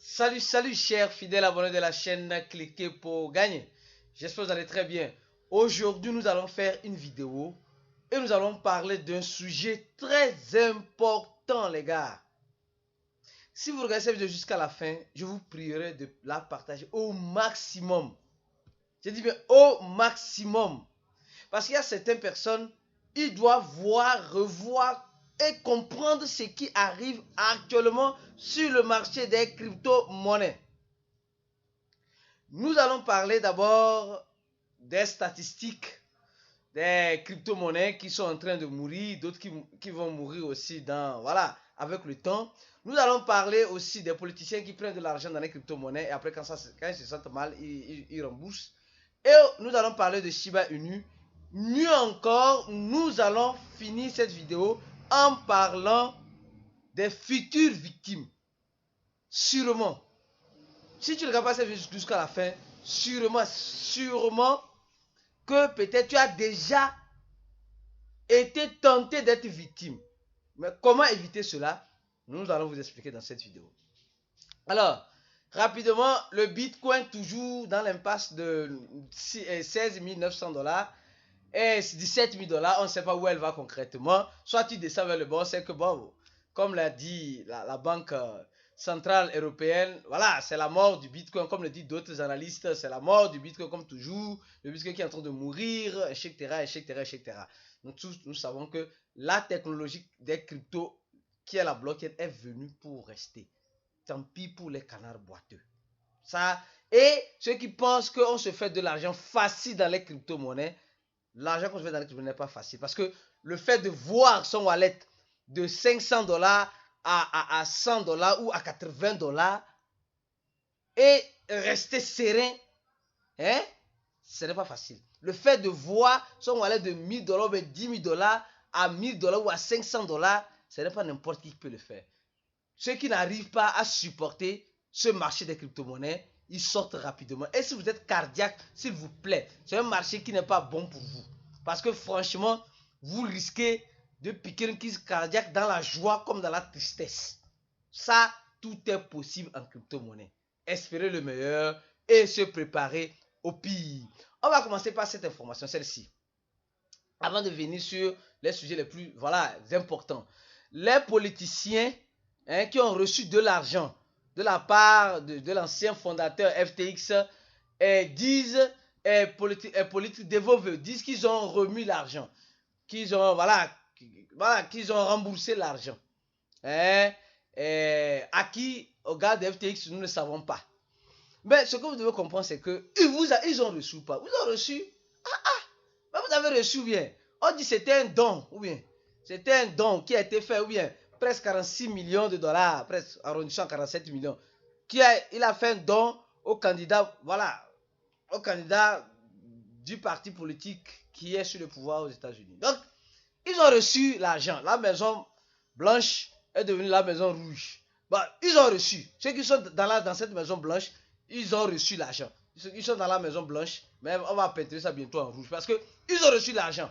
Salut, salut chers fidèles abonnés de la chaîne Cliquez pour gagner. J'espère que vous allez très bien. Aujourd'hui, nous allons faire une vidéo et nous allons parler d'un sujet très important, les gars. Si vous regardez cette vidéo jusqu'à la fin, je vous prierai de la partager au maximum. Je dis bien au maximum. Parce qu'il y a certaines personnes, ils doivent voir, revoir et comprendre ce qui arrive actuellement sur le marché des crypto-monnaies. Nous allons parler d'abord des statistiques des crypto-monnaies qui sont en train de mourir, d'autres qui vont mourir aussi avec le temps. Nous allons parler aussi des politiciens qui prennent de l'argent dans les crypto-monnaies et après quand ils se sentent mal, ils remboursent. Et nous allons parler de Shiba Inu. Mieux encore, nous allons finir cette vidéo en parlant des futures victimes. Sûrement, si tu ne regardes pas cette vidéo jusqu'à la fin, sûrement que peut-être tu as déjà été tenté d'être victime. Mais comment éviter cela? Nous allons vous expliquer dans cette vidéo. Alors, rapidement, le Bitcoin toujours dans l'impasse de 16 900 $ et 17 000 $. On ne sait pas où elle va concrètement. Soit tu descends vers le bas, c'est que bon, comme l'a dit la banque centrale européenne, voilà, c'est la mort du Bitcoin, comme le disent d'autres analystes, c'est la mort du Bitcoin comme toujours, le Bitcoin qui est en train de mourir, etc., etc., etc. Nous tous, nous savons que la technologie des cryptos, qui est la blockchain, est venue pour rester. Tant pis pour les canards boiteux. Ça, et ceux qui pensent qu'on se fait de l'argent facile dans les crypto-monnaies, l'argent qu'on se fait dans les crypto-monnaies n'est pas facile. Parce que le fait de voir son wallet de 500 $ à 100 $ ou à 80 $ et rester serein, hein, ce n'est pas facile. Le fait de voir son wallet de 1000 $ ou 10 000 $ à 1000 $ ou à 500 $, ce n'est pas n'importe qui peut le faire. Ceux qui n'arrivent pas à supporter ce marché des crypto-monnaies, ils sortent rapidement. Et si vous êtes cardiaque, s'il vous plaît, c'est un marché qui n'est pas bon pour vous. Parce que franchement, vous risquez de piquer une crise cardiaque dans la joie comme dans la tristesse. Ça, tout est possible en crypto-monnaie. Espérez le meilleur et se préparer au pire. On va commencer par cette information, celle-ci. Avant de venir sur les sujets les plus importants. Les politiciens qui ont reçu de l'argent de la part de l'ancien fondateur FTX disent, Politique Devolver, disent qu'ils ont remis l'argent, qu'ils ont, qu'ils ont remboursé l'argent. À qui, au gars de FTX, nous ne savons pas. Mais ce que vous devez comprendre, c'est que ils ont reçu ou pas. Vous avez reçu? Mais vous avez reçu ou bien? On dit c'était un don, ou bien? C'était un don qui a été fait, ou bien? Presque 46 millions de $, presque arrondissant 47 millions. Il a fait un don au candidat, au candidat du parti politique qui est sur le pouvoir aux États-Unis. Donc, ils ont reçu l'argent. La Maison Blanche est devenue la Maison Rouge. Bon, ils ont reçu. Ceux qui sont dans cette Maison Blanche, ils ont reçu l'argent. Ils sont dans la Maison Blanche, mais on va peindre ça bientôt en rouge parce qu'ils ont reçu l'argent.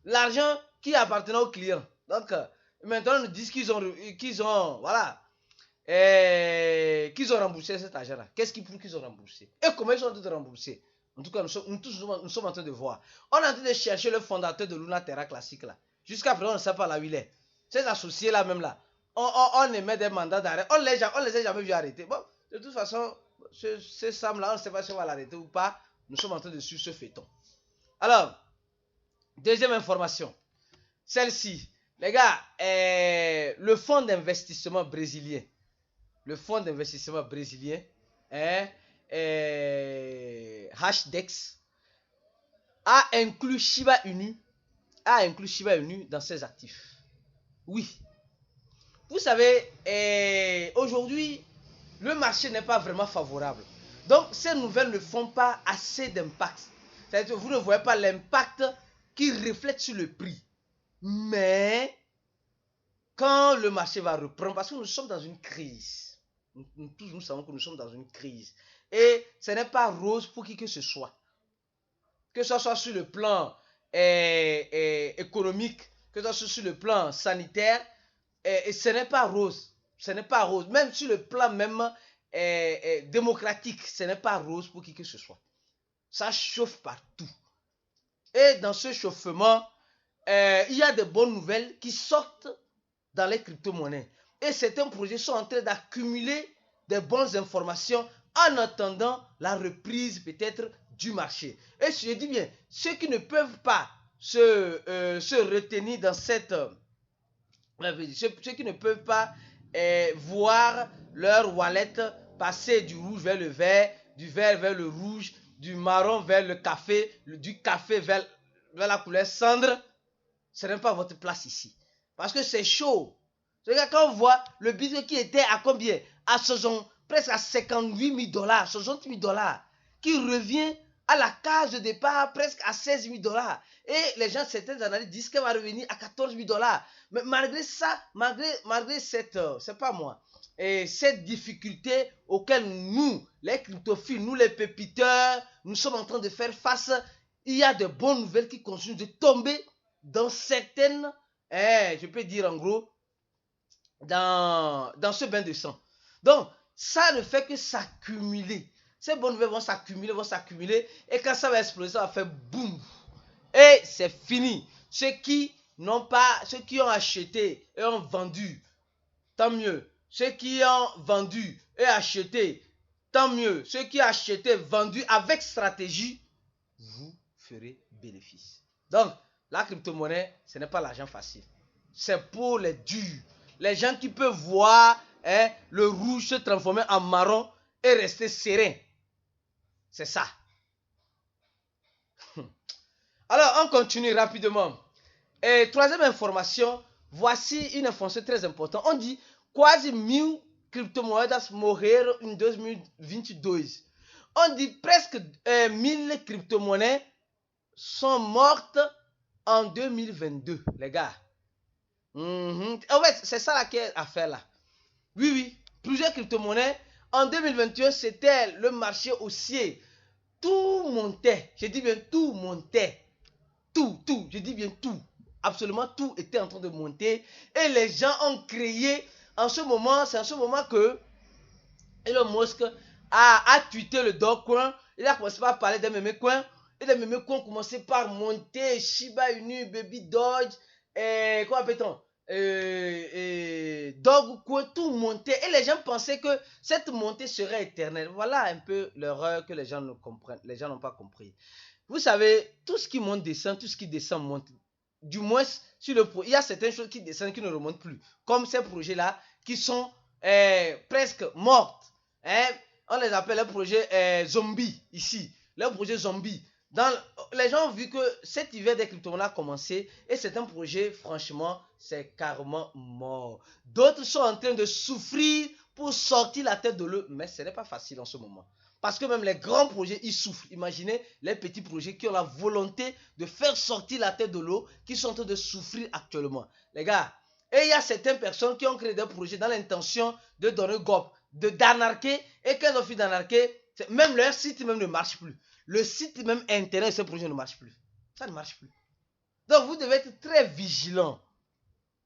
L'argent qui appartenait aux clients. Donc, maintenant, on nous dit qu'ils ont remboursé cet argent-là. Qu'est-ce qui prouve qu'ils ont remboursé? Et comment ils ont dû rembourser? En tout cas, nous sommes en train de voir. On est en train de chercher le fondateur de Luna Terra Classique là. Jusqu'à présent, on ne sait pas là où il est. Ces associés là même là, on émet des mandats d'arrêt. On les a jamais vus arrêter. Bon, de toute façon, ce Sam là, on ne sait pas si on va l'arrêter ou pas. Nous sommes en train de suivre ce feuilleton. Alors, deuxième information. Celle-ci. Les gars, le fonds d'investissement brésilien. Le fonds d'investissement brésilien, Hashdex, a inclus Shiba Inu dans ses actifs. Oui. Vous savez, aujourd'hui, le marché n'est pas vraiment favorable. Donc, ces nouvelles ne font pas assez d'impact. C'est-à-dire que vous ne voyez pas l'impact qui reflète sur le prix. Mais, quand le marché va reprendre, parce que nous sommes dans une crise. Nous savons que nous sommes dans une crise. Et ce n'est pas rose pour qui que ce soit. Que ce soit sur le plan économique, que ce soit sur le plan sanitaire, et ce n'est pas rose. Ce n'est pas rose. Même sur le plan même démocratique, ce n'est pas rose pour qui que ce soit. Ça chauffe partout. Et dans ce chauffement, il y a de bonnes nouvelles qui sortent dans les crypto-monnaies. Et certains projets sont en train d'accumuler des bonnes informations en attendant la reprise peut-être du marché. Et je dis bien, ceux qui ne peuvent pas se retenir dans cette... ceux qui ne peuvent pas voir leur wallet passer du rouge vers le vert, du vert vers le rouge, du marron vers le café, du café vers la couleur cendre, ce n'est pas votre place ici. Parce que c'est chaud. Quand on voit le Bitcoin qui était à combien? À presque à 58 000 $, 60 000 $, qui revient à la case de départ presque à 16 000 $. Et les gens, certaines analyses disent qu'elle va revenir à 14 000 $. Mais malgré ça, malgré cette, c'est pas moi, et cette difficulté auquel nous, les cryptophiles, nous les pépiteurs, nous sommes en train de faire face, il y a de bonnes nouvelles qui continuent de tomber dans certaines, je peux dire en gros, dans ce bain de sang. Donc, ça ne fait que s'accumuler. Ces bonnes nouvelles vont s'accumuler, et quand ça va exploser, ça va faire boum. Et c'est fini. Ceux qui ont acheté et ont vendu, tant mieux. Ceux qui ont vendu et acheté, tant mieux. Ceux qui ont acheté, vendu avec stratégie, vous ferez bénéfice. Donc, la crypto-monnaie, ce n'est pas l'argent facile. C'est pour les durs. Les gens qui peuvent voir le rouge se transformer en marron et rester serein. C'est ça. Alors, on continue rapidement. Et troisième information, voici une information très importante. On dit quasi 1000 criptomoedas morreram em 2022. On dit presque 1000 crypto-monnaies sont mortes en 2022, les gars. En fait, c'est ça laquelle affaire là. Oui, plusieurs crypto-monnaies. En 2021, c'était le marché haussier. Tout montait. Je dis bien tout montait. Tout, je dis bien tout. Absolument tout était en train de monter. Et les gens ont créé, en ce moment, c'est en ce moment que Elon Musk a tweeté le Dogecoin. Il a commencé par parler des meme coins. Et les meme coins ont commencé par monter. Shiba Inu, Baby Doge, comment appelle-t-on, Dogecoin, tout montait. Et les gens pensaient que cette montée serait éternelle. Voilà un peu l'erreur que les gens ne comprennent. Les gens n'ont pas compris. Vous savez, tout ce qui monte descend, tout ce qui descend monte. Du moins, sur le il y a certaines choses qui descendent qui ne remontent plus. Comme ces projets-là qui sont presque mortes. On les appelle les projets zombies ici. Les projets zombies. Les gens ont vu que cet hiver des crypto-monnaies a commencé et c'est un projet, franchement, c'est carrément mort. D'autres sont en train de souffrir pour sortir la tête de l'eau, mais ce n'est pas facile en ce moment. Parce que même les grands projets, ils souffrent. Imaginez les petits projets qui ont la volonté de faire sortir la tête de l'eau, qui sont en train de souffrir actuellement. Les gars, et il y a certaines personnes qui ont créé des projets dans l'intention de donner gob, d'anarquer, et quand ils ont fini d'anarquer, même leur site même ne marche plus. Le site même internet de ce projet ne marche plus. Ça ne marche plus. Donc vous devez être très vigilant.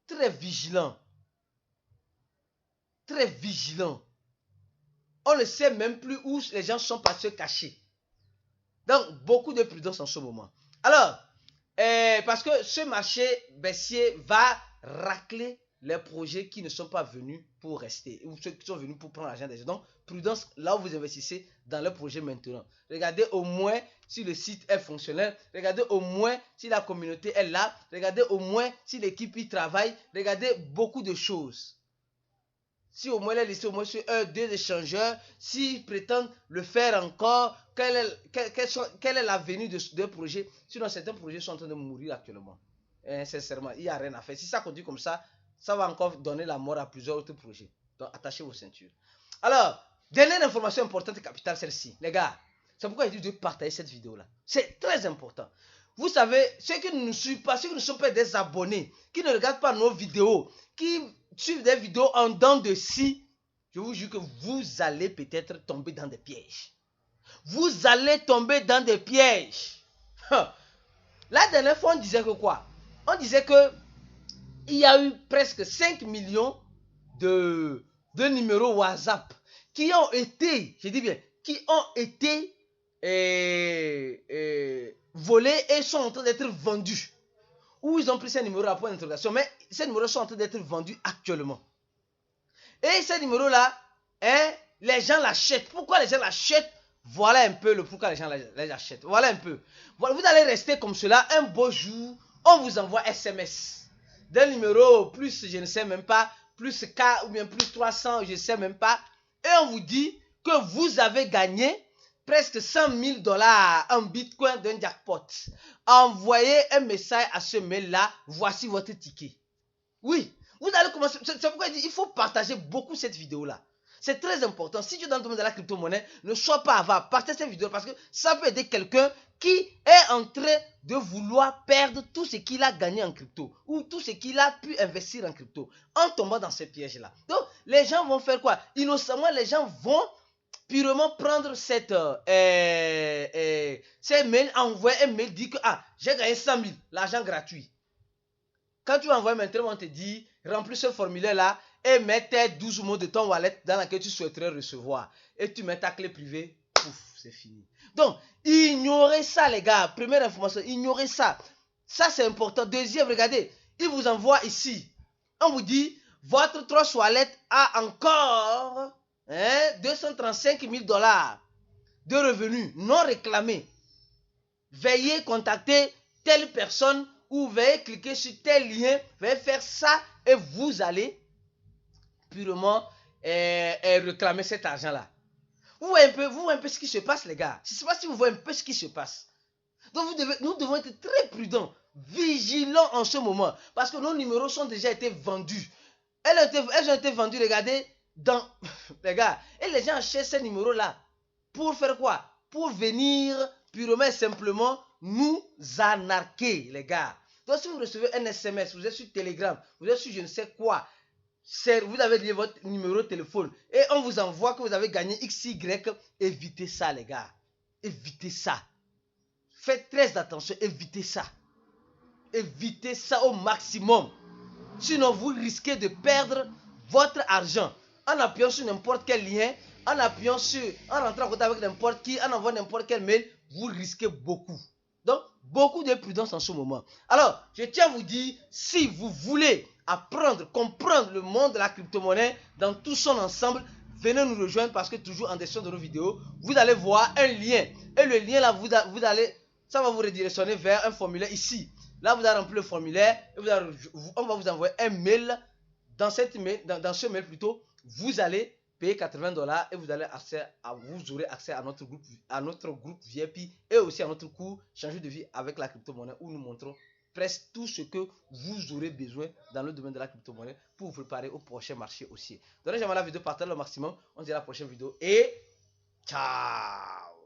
Très vigilant. Très vigilant. On ne sait même plus où les gens sont passés cachés. Donc, beaucoup de prudence en ce moment. Alors, parce que ce marché baissier va racler les projets qui ne sont pas venus pour rester, ou ceux qui sont venus pour prendre l'argent des gens. Donc, prudence là où vous investissez dans le projet maintenant. Regardez au moins si le site est fonctionnel. Regardez au moins si la communauté est là. Regardez au moins si l'équipe y travaille. Regardez beaucoup de choses. Si au moins elle est listée au moins sur deux échangeurs, s'ils prétendent le faire encore, quelle est l'avenir de projet? Sinon, certains projets sont en train de mourir actuellement. Sincèrement, il n'y a rien à faire. Si ça continue comme ça va encore donner la mort à plusieurs autres projets. Donc, attachez vos ceintures. Alors, dernière information importante et capitale, celle-ci. Les gars, c'est pourquoi je dis de partager cette vidéo-là. C'est très important. Vous savez, ceux qui ne nous suivent pas, ceux qui ne sont pas des abonnés, qui ne regardent pas nos vidéos, qui suivent des vidéos en dents de scie, je vous jure que vous allez peut-être tomber dans des pièges. Vous allez tomber dans des pièges. La dernière fois, on disait que quoi? On disait que il y a eu presque 5 millions de numéros WhatsApp qui ont été, je dis bien, qui ont été volés et sont en train d'être vendus. Ou ils ont pris ces numéros à point d'interrogation, mais ces numéros sont en train d'être vendus actuellement. Et ces numéros-là, hein, les gens l'achètent. Pourquoi les gens l'achètent? Voilà un peu le pourquoi les gens les achètent. Voilà un peu. Voilà, vous allez rester comme cela. Un beau jour, on vous envoie SMS d'un numéro plus, je ne sais même pas, plus K ou bien plus 300, je ne sais même pas. Et on vous dit que vous avez gagné presque 100 000 $ en bitcoin d'un jackpot. Envoyez un message à ce mail-là. Voici votre ticket. Oui, vous allez commencer. C'est pourquoi il faut partager beaucoup cette vidéo-là. C'est très important. Si tu es dans le domaine de la crypto-monnaie, ne sois pas avare. Partagez cette vidéo parce que ça peut aider quelqu'un qui est en train de vouloir perdre tout ce qu'il a gagné en crypto ou tout ce qu'il a pu investir en crypto en tombant dans ce piège-là. Donc, les gens vont faire quoi? Innocemment, les gens vont purement prendre ces mails, envoyer un mail, dire que j'ai gagné 100 000, l'argent gratuit. Quand tu envoies maintenant, on te dit, remplis ce formulaire-là et mets tes 12 mots de ton wallet dans laquelle tu souhaiterais recevoir. Et tu mets ta clé privée, pouf, c'est fini. Donc, ignorez ça, les gars. Première information, ignorez ça. Ça, c'est important. Deuxième, regardez, il vous envoie ici. On vous dit, votre Trust Wallet a encore 235 000 $ de revenus non réclamés. Veuillez contacter telle personne ou veuillez cliquer sur tel lien, veuillez faire ça et vous allez purement réclamer cet argent-là. Vous voyez un peu ce qui se passe, les gars. Je ne sais pas si vous voyez un peu ce qui se passe. Donc nous devons être très prudents, vigilants en ce moment, parce que nos numéros sont déjà été vendus. Elles ont été vendues, regardez, les gars, et les gens achètent ces numéros-là. Pour faire quoi? Pour venir purement et simplement nous anarquer, les gars. Donc si vous recevez un SMS, vous êtes sur Telegram, vous êtes sur je ne sais quoi, vous avez lié votre numéro de téléphone et on vous envoie que vous avez gagné XY, évitez ça, les gars. Évitez ça. Faites très attention, évitez ça. Évitez ça au maximum. Sinon, vous risquez de perdre votre argent en appuyant sur n'importe quel lien, en rentrant en contact avec n'importe qui, en envoyant n'importe quel mail, vous risquez beaucoup. Donc, beaucoup de prudence en ce moment. Alors, je tiens à vous dire, si vous voulez apprendre, comprendre le monde de la crypto-monnaie dans tout son ensemble, venez nous rejoindre parce que toujours en description de nos vidéos, vous allez voir un lien. Et le lien là, ça va vous redirectionner vers un formulaire ici. Là, vous allez remplir le formulaire et on va vous envoyer un mail. Dans ce mail plutôt, vous allez payer 80 $ et vous aurez accès à notre groupe VIP et aussi à notre cours Changer de vie avec la crypto-monnaie où nous montrons presque tout ce que vous aurez besoin dans le domaine de la crypto-monnaie pour vous préparer au prochain marché haussier. Donnez jamais la vidéo, partagez le maximum. On se dit à la prochaine vidéo et ciao.